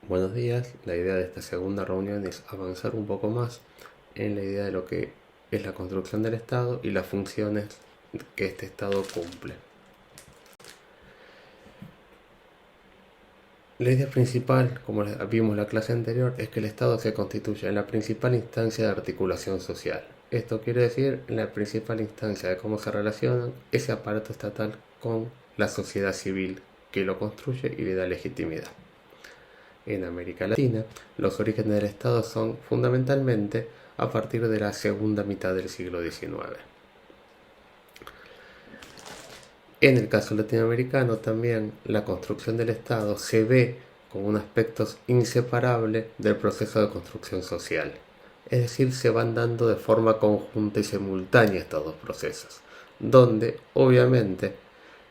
Buenos días, la idea de esta segunda reunión es avanzar un poco más en la idea de lo que es la construcción del Estado y las funciones que este Estado cumple. La idea principal, como vimos en la clase anterior, es que el Estado se constituye en la principal instancia de articulación social. Esto quiere decir en la principal instancia de cómo se relaciona ese aparato estatal con la sociedad civil que lo construye y le da legitimidad. En América Latina, los orígenes del Estado son fundamentalmente a partir de la segunda mitad del siglo XIX. En el caso latinoamericano también la construcción del Estado se ve como un aspecto inseparable del proceso de construcción social. Es decir, se van dando de forma conjunta y simultánea estos dos procesos, donde obviamente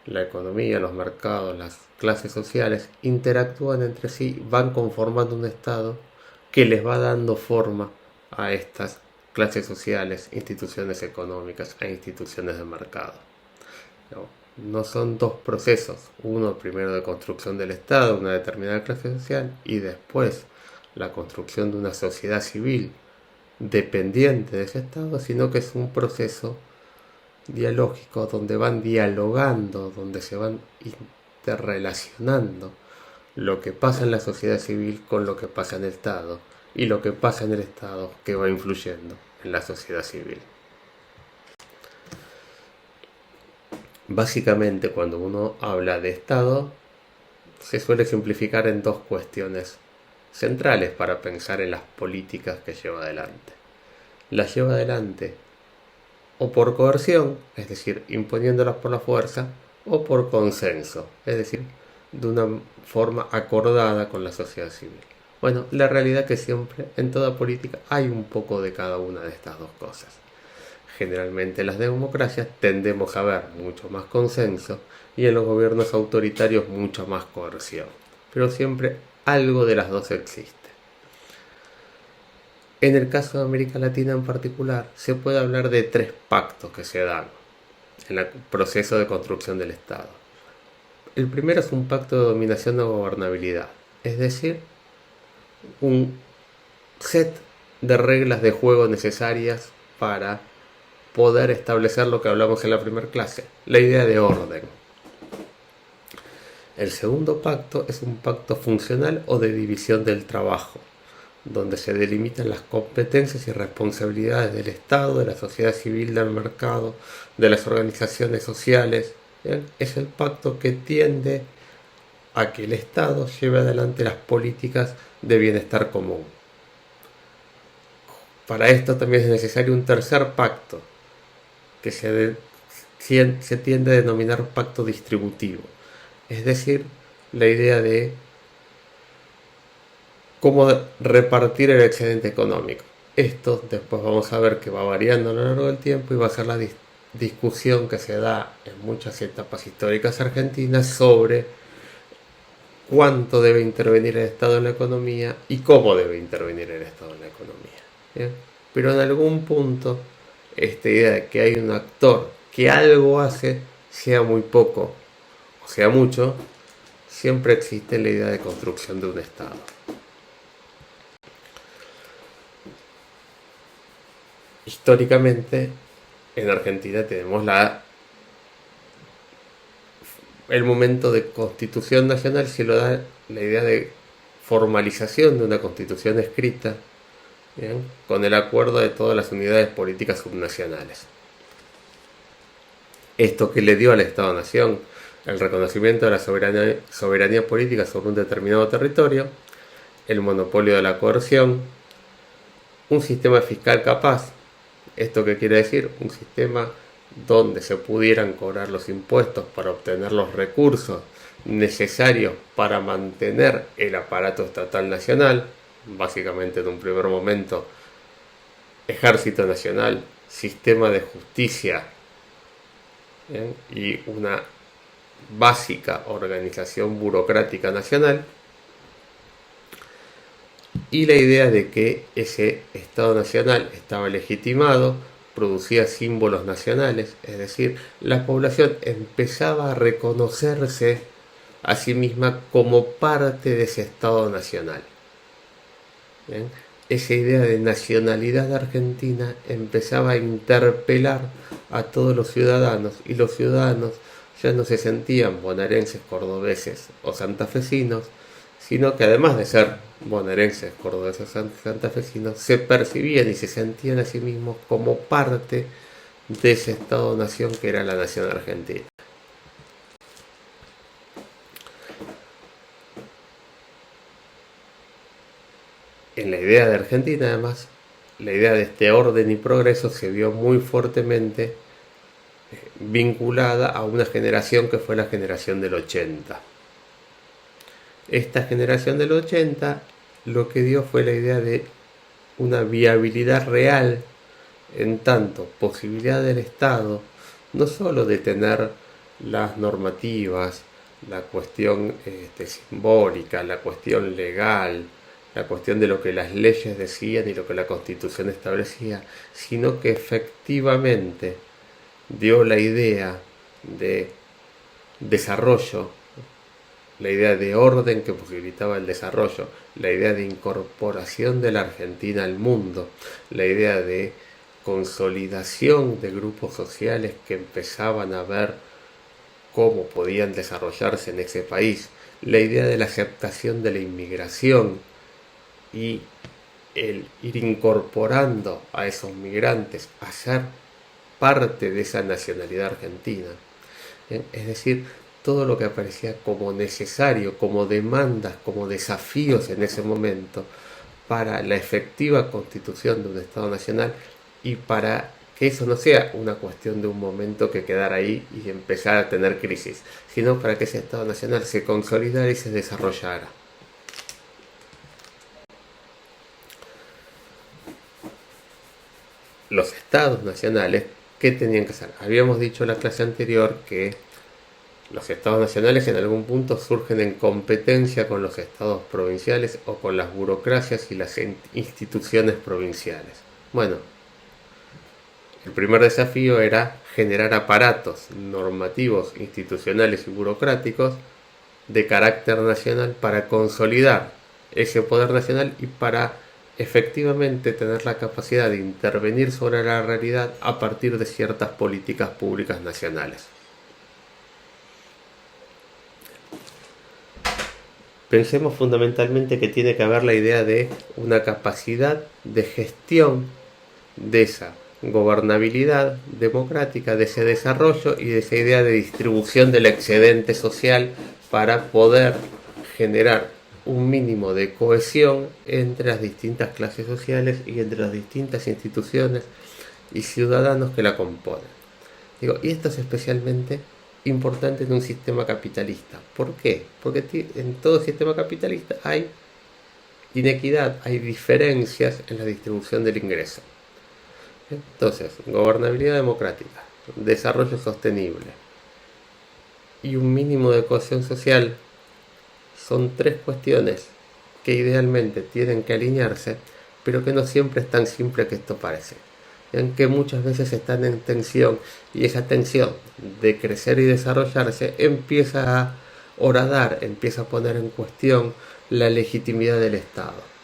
la economía, los mercados, las clases sociales interactúan entre sí, van conformando un Estado que les va dando forma a estas clases sociales, instituciones económicas e instituciones de mercado. No son dos procesos, uno primero de construcción del Estado, una determinada clase social, y después la construcción de una sociedad civil dependiente de ese Estado, sino que es un proceso dialógico donde van dialogando, donde se van interrelacionando lo que pasa en la sociedad civil con lo que pasa en el Estado y lo que pasa en el Estado que va influyendo en la sociedad civil. Básicamente, cuando uno habla de Estado, se suele simplificar en dos cuestiones centrales para pensar en las políticas que lleva adelante. Las lleva adelante o por coerción, es decir, imponiéndolas por la fuerza, o por consenso, es decir, de una forma acordada con la sociedad civil. Bueno, la realidad es que siempre en toda política hay un poco de cada una de estas dos cosas. Generalmente en las democracias tendemos a ver mucho más consenso y en los gobiernos autoritarios mucha más coerción. Pero siempre algo de las dos existe. En el caso de América Latina en particular, se puede hablar de tres pactos que se dan en el proceso de construcción del Estado. El primero es un pacto de dominación o gobernabilidad, es decir, un set de reglas de juego necesarias para poder establecer lo que hablamos en la primera clase, la idea de orden. El segundo pacto es un pacto funcional o de división del trabajo, donde se delimitan las competencias y responsabilidades del Estado, de la sociedad civil, del mercado, de las organizaciones sociales. ¿Bien? Es el pacto que tiende a que el Estado lleve adelante las políticas de bienestar común. Para esto también es necesario un tercer pacto, que se tiende a denominar pacto distributivo, es decir, la idea de cómo repartir el excedente económico. Esto después vamos a ver que va variando a lo largo del tiempo y va a ser la discusión que se da en muchas etapas históricas argentinas sobre cuánto debe intervenir el Estado en la economía y cómo debe intervenir el Estado en la economía. ¿Bien? Pero en algún punto esta idea de que hay un actor que algo hace, sea muy poco o sea mucho, siempre existe la idea de construcción de un Estado. Históricamente, en Argentina tenemos el momento de constitución nacional, se lo da la idea de formalización de una constitución escrita, ¿bien? Con el acuerdo de todas las unidades políticas subnacionales. Esto que le dio al Estado-Nación el reconocimiento de la soberanía política sobre un determinado territorio, el monopolio de la coerción, un sistema fiscal capaz. ¿Esto qué quiere decir? Un sistema donde se pudieran cobrar los impuestos para obtener los recursos necesarios para mantener el aparato estatal nacional, básicamente en un primer momento ejército nacional, sistema de justicia, ¿bien? Y una básica organización burocrática nacional, y la idea de que ese Estado nacional estaba legitimado, producía símbolos nacionales, es decir, la población empezaba a reconocerse a sí misma como parte de ese Estado nacional. ¿Bien? Esa idea de nacionalidad argentina empezaba a interpelar a todos los ciudadanos, y los ciudadanos ya no se sentían bonaerenses, cordobeses o santafesinos, sino que además de ser bonaerenses, cordobeses o santafesinos, se percibían y se sentían a sí mismos como parte de ese Estado-nación que era la nación argentina. En la idea de Argentina, además, la idea de este orden y progreso se vio muy fuertemente vinculada a una generación que fue la generación del 80. Esta generación del 80 lo que dio fue la idea de una viabilidad real, en tanto posibilidad del Estado, no solo de tener las normativas, la cuestión simbólica, la cuestión legal, la cuestión de lo que las leyes decían y lo que la Constitución establecía, sino que efectivamente dio la idea de desarrollo, la idea de orden que posibilitaba el desarrollo, la idea de incorporación de la Argentina al mundo, la idea de consolidación de grupos sociales que empezaban a ver cómo podían desarrollarse en ese país, la idea de la aceptación de la inmigración y el ir incorporando a esos migrantes a ser parte de esa nacionalidad argentina. Es decir, todo lo que aparecía como necesario, como demandas, como desafíos en ese momento para la efectiva constitución de un Estado nacional, y para que eso no sea una cuestión de un momento que quedara ahí y empezara a tener crisis, sino para que ese Estado nacional se consolidara y se desarrollara. Los Estados nacionales, ¿qué tenían que hacer? Habíamos dicho en la clase anterior que los Estados nacionales en algún punto surgen en competencia con los Estados provinciales o con las burocracias y las instituciones provinciales. Bueno, el primer desafío era generar aparatos normativos, institucionales y burocráticos de carácter nacional para consolidar ese poder nacional y para efectivamente tener la capacidad de intervenir sobre la realidad a partir de ciertas políticas públicas nacionales. Pensemos fundamentalmente que tiene que haber la idea de una capacidad de gestión de esa gobernabilidad democrática, de ese desarrollo y de esa idea de distribución del excedente social para poder generar un mínimo de cohesión entre las distintas clases sociales y entre las distintas instituciones y ciudadanos que la componen. Y esto es especialmente importante en un sistema capitalista. ¿Por qué? Porque en todo sistema capitalista hay inequidad, hay diferencias en la distribución del ingreso. Entonces, gobernabilidad democrática, desarrollo sostenible y un mínimo de cohesión social son tres cuestiones que idealmente tienen que alinearse, pero que no siempre es tan simple que esto parece, en que muchas veces están en tensión, y esa tensión de crecer y desarrollarse empieza a horadar, empieza a poner en cuestión la legitimidad del Estado.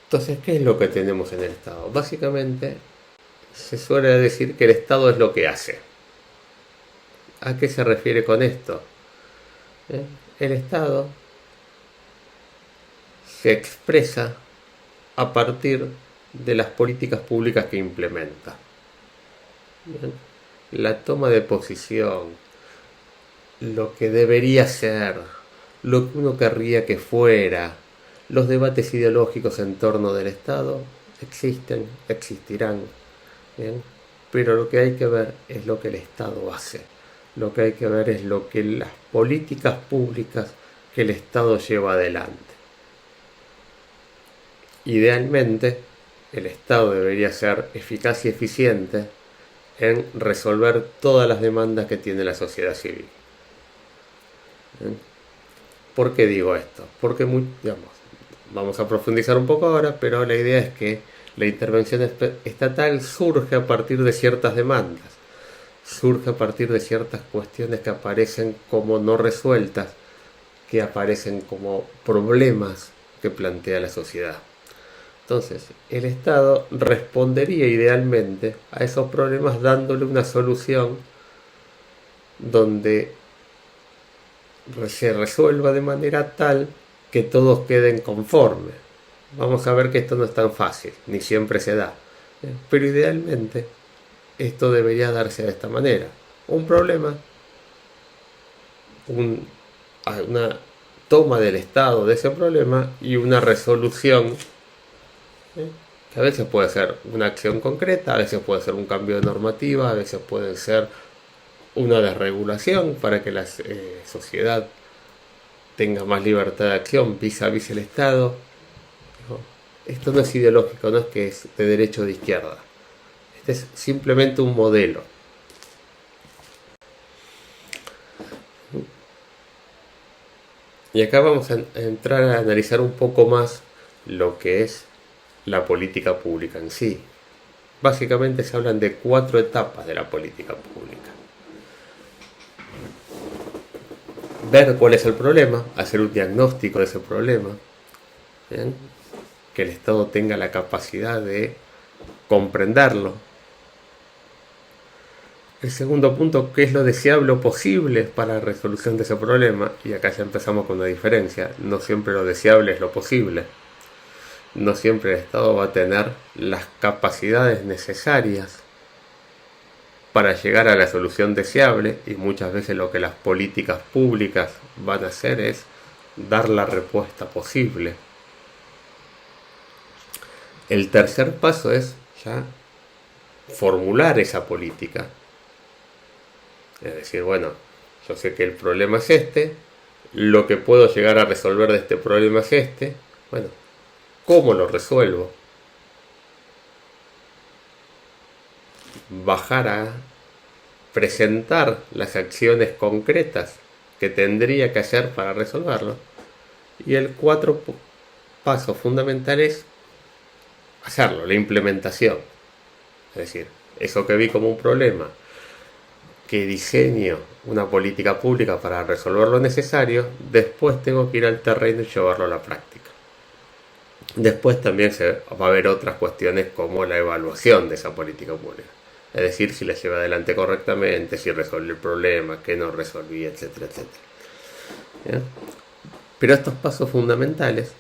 Entonces, ¿qué es lo que tenemos en el Estado? Básicamente, se suele decir que el Estado es lo que hace. ¿A qué se refiere con esto? El Estado se expresa a partir de las políticas públicas que implementa. La toma de posición, lo que debería ser, lo que uno querría que fuera, los debates ideológicos en torno del Estado existen, existirán, ¿bien? Pero lo que hay que ver es lo que el Estado hace. Lo que hay que ver es lo que las políticas públicas que el Estado lleva adelante. Idealmente, el Estado debería ser eficaz y eficiente en resolver todas las demandas que tiene la sociedad civil. ¿Por qué digo esto? Porque, vamos a profundizar un poco ahora, pero la idea es que la intervención estatal surge a partir de ciertas demandas. surge a partir de ciertas cuestiones que aparecen como no resueltas, que aparecen como problemas que plantea la sociedad. Entonces, el Estado respondería idealmente a esos problemas dándole una solución donde se resuelva de manera tal que todos queden conformes. Vamos a ver que esto no es tan fácil, ni siempre se da. Pero idealmente esto debería darse de esta manera. Un problema, una toma del Estado de ese problema y una resolución, que a veces puede ser una acción concreta, a veces puede ser un cambio de normativa, a veces puede ser una desregulación para que la sociedad tenga más libertad de acción vis a vis el Estado. Esto no es ideológico, no es que es de derecha o de izquierda. Este es simplemente un modelo. Y acá vamos a entrar a analizar un poco más lo que es la política pública en sí. Básicamente se hablan de 4 etapas de la política pública. Ver cuál es el problema, hacer un diagnóstico de ese problema, ¿bien? Que el Estado tenga la capacidad de comprenderlo. El segundo punto, ¿qué es lo deseable o posible para la resolución de ese problema? Y acá ya empezamos con una diferencia. No siempre lo deseable es lo posible. No siempre el Estado va a tener las capacidades necesarias para llegar a la solución deseable, y muchas veces lo que las políticas públicas van a hacer es dar la respuesta posible. El tercer paso es ya formular esa política. Es decir, bueno, yo sé que el problema es este, lo que puedo llegar a resolver de este problema es este, bueno, ¿cómo lo resuelvo? Bajar a presentar las acciones concretas que tendría que hacer para resolverlo. Y el 4 paso fundamental es hacerlo, la implementación. Es decir, eso que vi como un problema, que diseño una política pública para resolver lo necesario, después tengo que ir al terreno y llevarlo a la práctica. Después también va a haber otras cuestiones como la evaluación de esa política pública. Es decir, si la lleva adelante correctamente, si resuelve el problema, que no resolví, etcétera, etcétera. ¿Bien? Pero estos pasos fundamentales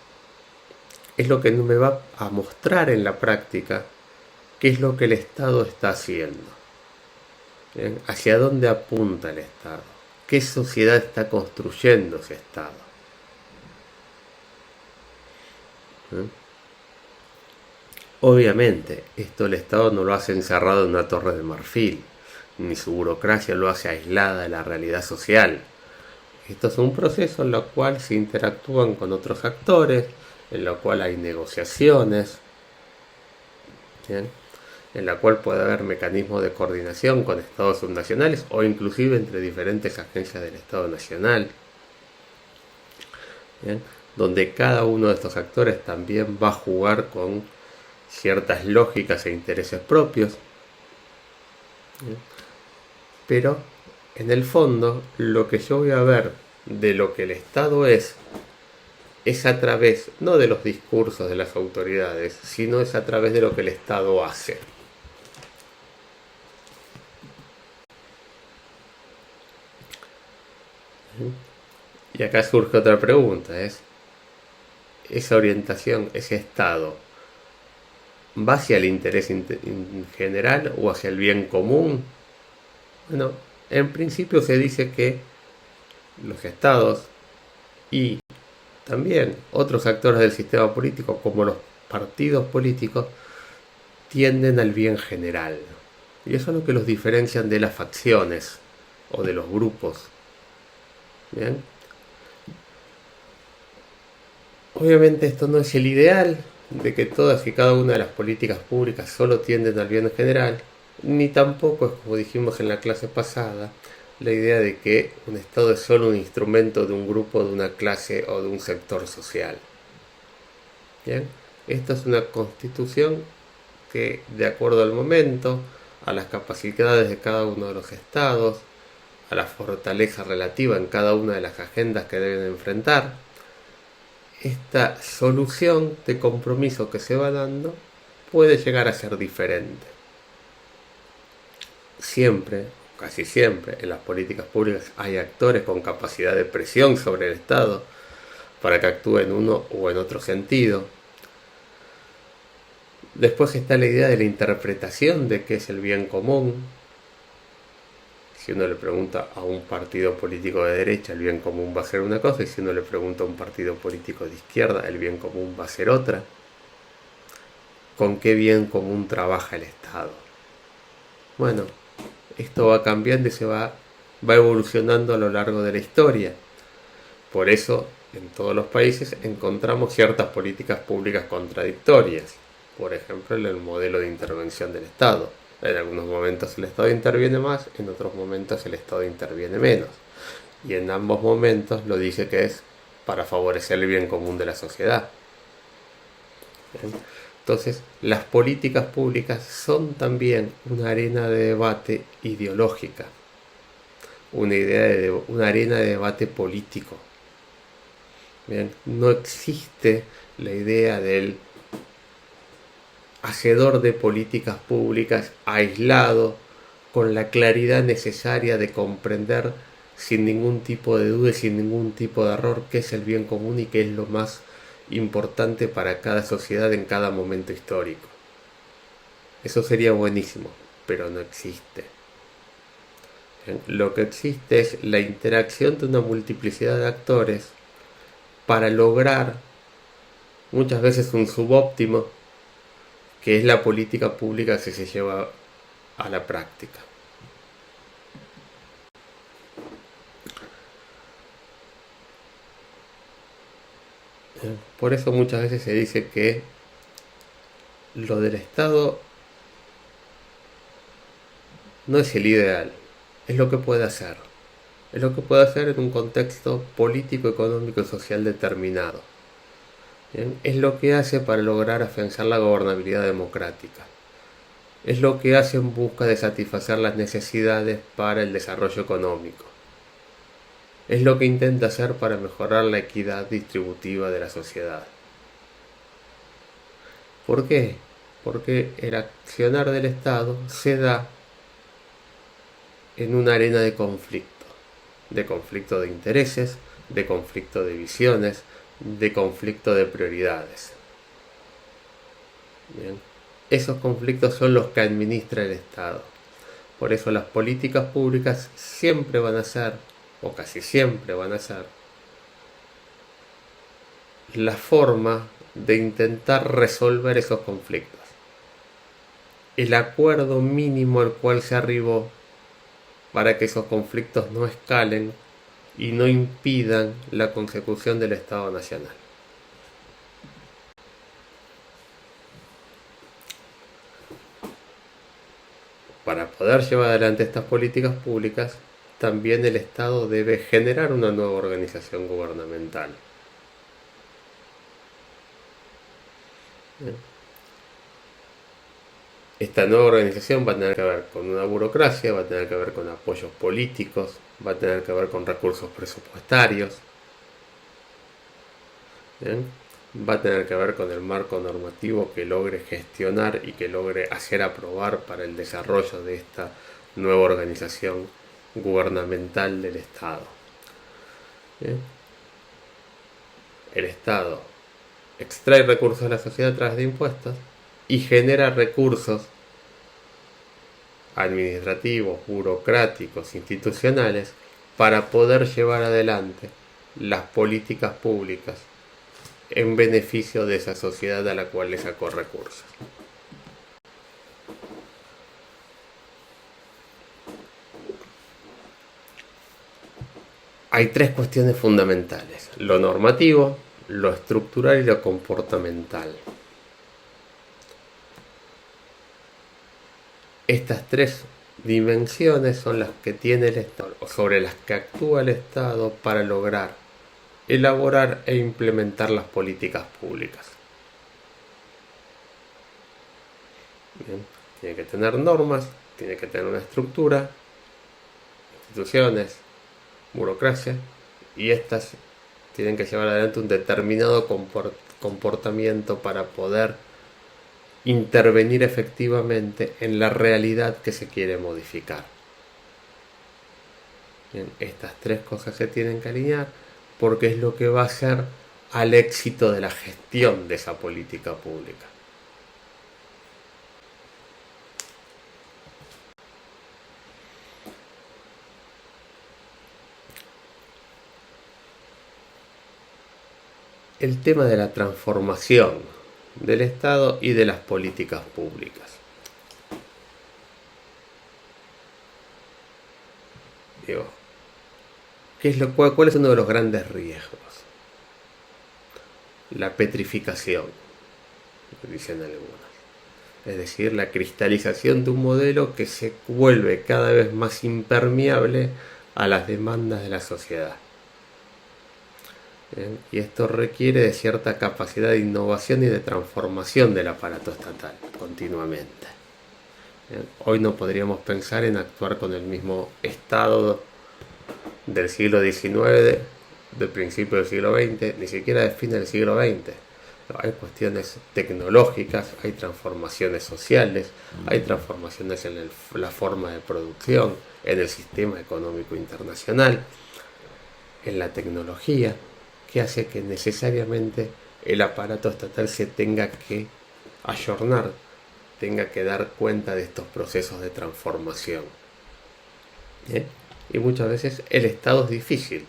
es lo que me va a mostrar en la práctica qué es lo que el Estado está haciendo. ¿Bien? Hacia dónde apunta el Estado. ¿Qué sociedad está construyendo ese Estado? ¿Bien? Obviamente, esto el Estado no lo hace encerrado en una torre de marfil, ni su burocracia lo hace aislada de la realidad social. Esto es un proceso en el cual se interactúan con otros actores, en el cual hay negociaciones, ¿bien? En la cual puede haber mecanismos de coordinación con estados subnacionales o inclusive entre diferentes agencias del Estado Nacional, ¿bien? Donde cada uno de estos actores también va a jugar con ciertas lógicas e intereses propios, ¿bien? Pero en el fondo lo que yo voy a ver de lo que el Estado es a través no de los discursos de las autoridades, sino es a través de lo que el Estado hace. Y acá surge otra pregunta, es esa orientación, ese Estado, ¿va hacia el interés general o hacia el bien común? Bueno, en principio se dice que los estados y también otros actores del sistema político, como los partidos políticos, tienden al bien general. Y eso es lo que los diferencian de las facciones o de los grupos. ¿Bien? Obviamente esto no es el ideal, de que todas y cada una de las políticas públicas solo tienden al bien general, ni tampoco es, como dijimos en la clase pasada, la idea de que un Estado es solo un instrumento de un grupo, de una clase o de un sector social. ¿Bien? Esta es una constitución que, de acuerdo al momento, a las capacidades de cada uno de los estados, a la fortaleza relativa en cada una de las agendas que deben enfrentar. Esta solución de compromiso que se va dando puede llegar a ser diferente. Siempre, casi siempre, en las políticas públicas hay actores con capacidad de presión sobre el Estado para que actúe en uno o en otro sentido. Después está la idea de la interpretación de qué es el bien común. Si uno le pregunta a un partido político de derecha, el bien común va a ser una cosa, y si uno le pregunta a un partido político de izquierda, el bien común va a ser otra. ¿Con qué bien común trabaja el Estado? Bueno, esto va cambiando y se va evolucionando a lo largo de la historia. Por eso, en todos los países encontramos ciertas políticas públicas contradictorias. Por ejemplo, en el modelo de intervención del Estado. En algunos momentos el Estado interviene más, en otros momentos el Estado interviene menos. Y en ambos momentos lo dice que es para favorecer el bien común de la sociedad. ¿Bien? Entonces, las políticas públicas son también una arena de debate ideológica, una arena de debate político. Bien, no existe la idea del hacedor de políticas públicas aislado, con la claridad necesaria de comprender sin ningún tipo de duda y sin ningún tipo de error qué es el bien común y qué es lo más importante para cada sociedad en cada momento histórico. Eso sería buenísimo, pero no existe. Lo que existe es la interacción de una multiplicidad de actores para lograr muchas veces un subóptimo, que es la política pública que se lleva a la práctica. Por eso muchas veces se dice que lo del Estado no es el ideal, es lo que puede hacer. Es lo que puede hacer en un contexto político, económico y social determinado. ¿Bien? Es lo que hace para lograr afianzar la gobernabilidad democrática. Es lo que hace en busca de satisfacer las necesidades para el desarrollo económico. Es lo que intenta hacer para mejorar la equidad distributiva de la sociedad. ¿Por qué? Porque el accionar del Estado se da en una arena de conflicto de intereses, de conflicto de visiones, de conflicto de prioridades. Bien. Esos conflictos son los que administra el Estado. Por eso las políticas públicas siempre van a ser, o casi siempre van a ser, la forma de intentar resolver esos conflictos. El acuerdo mínimo al cual se arribó para que esos conflictos no escalen y no impidan la consecución del Estado Nacional. Para poder llevar adelante estas políticas públicas, también el Estado debe generar una nueva organización gubernamental. Esta nueva organización va a tener que ver con una burocracia, va a tener que ver con apoyos políticos, va a tener que ver con recursos presupuestarios. ¿Bien? Va a tener que ver con el marco normativo que logre gestionar y que logre hacer aprobar para el desarrollo de esta nueva organización gubernamental del Estado. ¿Bien? El Estado extrae recursos de la sociedad a través de impuestos y genera recursos administrativos, burocráticos, institucionales para poder llevar adelante las políticas públicas en beneficio de esa sociedad a la cual le sacó recursos. Hay tres cuestiones fundamentales: lo normativo, lo estructural y lo comportamental. Estas tres dimensiones son las que tiene el Estado, o sobre las que actúa el Estado para lograr elaborar e implementar las políticas públicas. Bien, tiene que tener normas, tiene que tener una estructura, instituciones, burocracia, y estas tienen que llevar adelante un determinado comportamiento para poder intervenir efectivamente en la realidad que se quiere modificar. Bien, estas tres cosas se tienen que alinear porque es lo que va a hacer al éxito de la gestión de esa política pública. El tema de la transformación del Estado y de las políticas públicas. Digo, ¿cuál es uno de los grandes riesgos? La petrificación, dicen algunos. Es decir, la cristalización de un modelo que se vuelve cada vez más impermeable a las demandas de la sociedad. Bien, y esto requiere de cierta capacidad de innovación y de transformación del aparato estatal continuamente. Bien, hoy no podríamos pensar en actuar con el mismo Estado del siglo XIX, del principio del siglo XX, ni siquiera del fin del siglo XX. Hay cuestiones tecnológicas, hay transformaciones sociales, hay transformaciones en la forma de producción, en el sistema económico internacional, en la tecnología, que hace que necesariamente el aparato estatal se tenga que ayornar, tenga que dar cuenta de estos procesos de transformación. Y muchas veces el Estado es difícil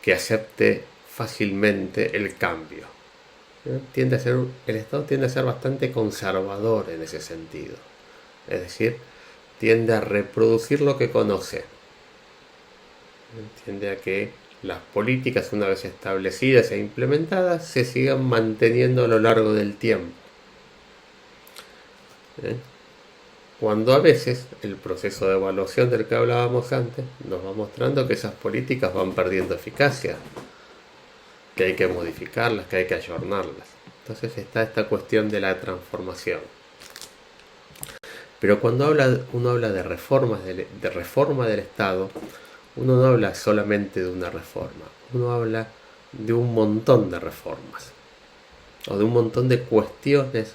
que acepte fácilmente el cambio. El Estado tiende a ser bastante conservador en ese sentido. Es decir, tiende a reproducir lo que conoce. Tiende a que las políticas, una vez establecidas e implementadas, se sigan manteniendo a lo largo del tiempo. Cuando a veces el proceso de evaluación del que hablábamos antes nos va mostrando que esas políticas van perdiendo eficacia, que hay que modificarlas, que hay que ayornarlas. Entonces está esta cuestión de la transformación. Pero cuando uno habla de reforma del Estado, uno no habla solamente de una reforma, uno habla de un montón de reformas, o de un montón de cuestiones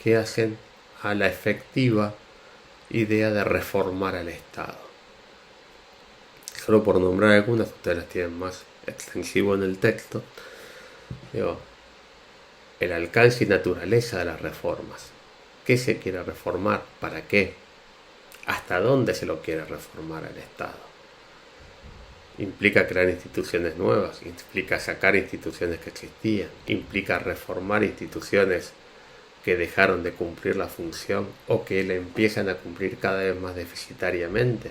que hacen a la efectiva idea de reformar al Estado. Solo por nombrar algunas, ustedes las tienen más extensivo en el texto. El alcance y naturaleza de las reformas. ¿Qué se quiere reformar? ¿Para qué? ¿Hasta dónde se lo quiere reformar al Estado? Implica crear instituciones nuevas, implica sacar instituciones que existían, implica reformar instituciones que dejaron de cumplir la función o que la empiezan a cumplir cada vez más deficitariamente.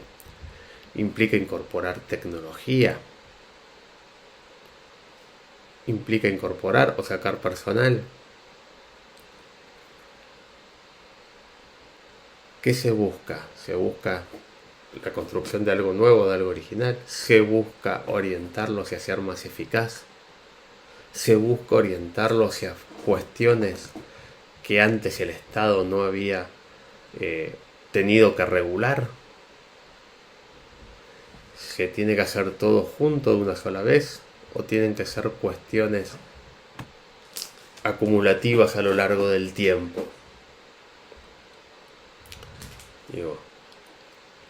Implica incorporar tecnología, implica incorporar o sacar personal. ¿Qué se busca? Se busca la construcción de algo nuevo, de algo original. Se busca orientarlo hacia ser más eficaz. Se busca orientarlo hacia cuestiones que antes el Estado no había tenido que regular. ¿Se tiene que hacer todo junto de una sola vez? ¿O tienen que ser cuestiones acumulativas a lo largo del tiempo?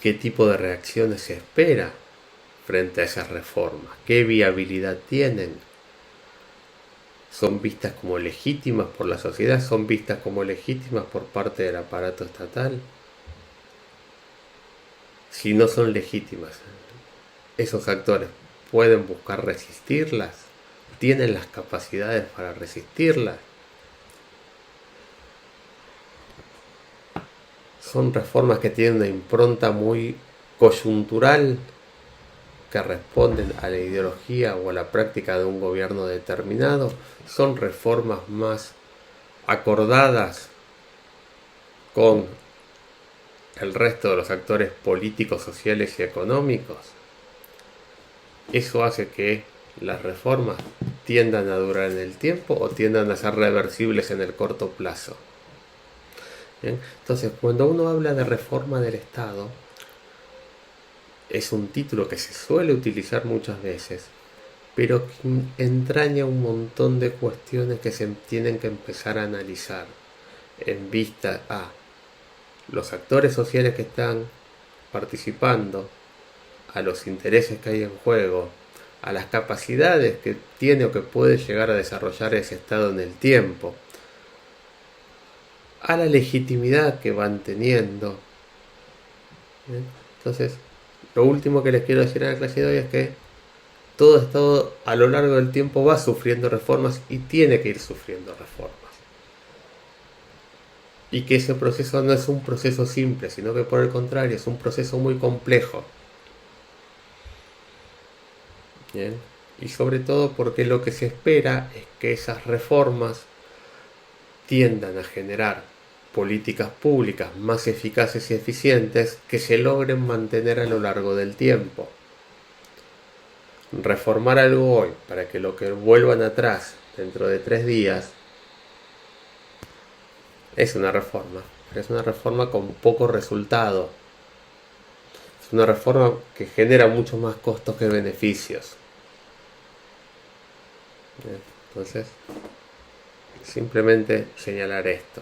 ¿Qué tipo de reacciones se espera frente a esas reformas? ¿Qué viabilidad tienen? ¿Son vistas como legítimas por la sociedad? ¿Son vistas como legítimas por parte del aparato estatal? Si no son legítimas, ¿esos actores pueden buscar resistirlas? ¿Tienen las capacidades para resistirlas? Son reformas que tienen una impronta muy coyuntural, que responden a la ideología o a la práctica de un gobierno determinado. Son reformas más acordadas con el resto de los actores políticos, sociales y económicos. Eso hace que las reformas tiendan a durar en el tiempo o tiendan a ser reversibles en el corto plazo. ¿Bien? Entonces, cuando uno habla de reforma del Estado, es un título que se suele utilizar muchas veces, pero que entraña un montón de cuestiones que se tienen que empezar a analizar en vista a los actores sociales que están participando, a los intereses que hay en juego, a las capacidades que tiene o que puede llegar a desarrollar ese Estado en el tiempo, a la legitimidad que van teniendo. ¿Bien? Entonces, lo último que les quiero decir en la clase de hoy es que todo Estado a lo largo del tiempo va sufriendo reformas y tiene que ir sufriendo reformas. Y que ese proceso no es un proceso simple, sino que por el contrario es un proceso muy complejo. ¿Bien? Y sobre todo porque lo que se espera es que esas reformas tiendan a generar políticas públicas más eficaces y eficientes que se logren mantener a lo largo del tiempo. Reformar algo hoy para que lo que vuelvan atrás dentro de 3 días es una reforma, pero es una reforma con poco resultado. Es una reforma que genera mucho más costos que beneficios. Entonces, simplemente señalar esto.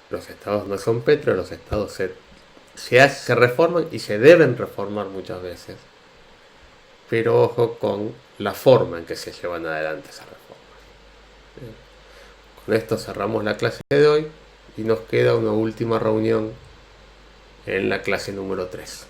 Los estados no son Petro, los estados se reforman y se deben reformar muchas veces. Pero ojo con la forma en que se llevan adelante esas reformas. Bien. Con esto cerramos la clase de hoy y nos queda una última reunión en la clase número 3.